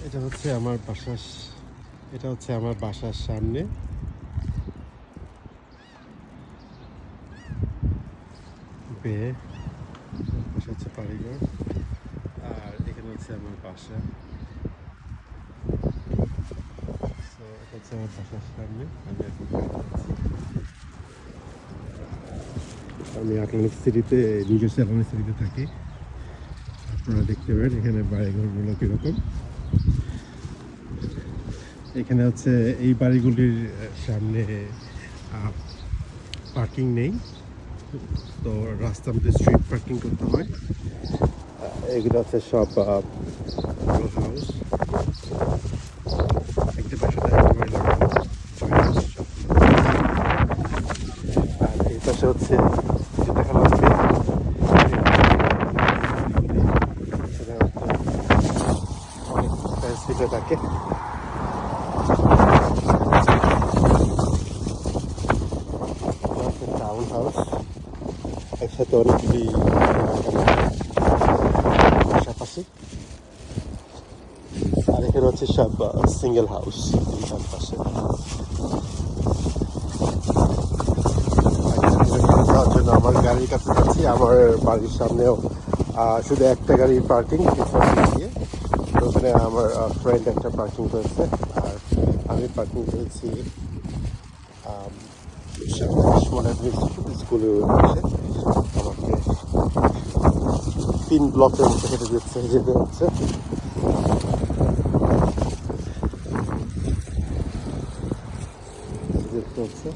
এটা হচ্ছে আমার বাসার এটা হচ্ছে আমার বাসার সামনে বেয়ে বাসা হচ্ছে বাড়িঘর, আর এখানে হচ্ছে আমার বাসা। তো এটা হচ্ছে আমার বাসার সামনে। আমি আটলান্টিক সিটিতে, নিজস্ব আটলান্টিক সিটিতে থাকি। আপনারা দেখতে পারেন এখানে বাড়িঘরগুলো কীরকম। এখানে হচ্ছে এই বাড়িগুলির সামনে পার্কিং নেই, তো রাস্তার মধ্যে স্ট্রিট পার্কিং করতে হয়। এগুলো হচ্ছে সব হাউস। দেখতে পাশে আর এই পাশে হচ্ছে দেখানো হচ্ছে অনেক ফ্যান্সিতে থাকে। টাউন হাউস, একসাথে অনেকগুলি পাশাপাশি। আর এখানে হচ্ছে সব সিঙ্গেল হাউস পাশে। যাওয়ার জন্য আমার গাড়ির কাছে যাচ্ছি। আমার বাড়ির সামনেও শুধু একটা গাড়ির পার্কিং দিয়ে, ওখানে আমার ফ্রেন্ড একটা পার্কিং করেছে, আর আমি পার্কিং করেছি স্কুলের পাশে। আমাকে 3 ব্লকের মধ্যে হেঁটে যেতে হচ্ছে। দেখতে হচ্ছে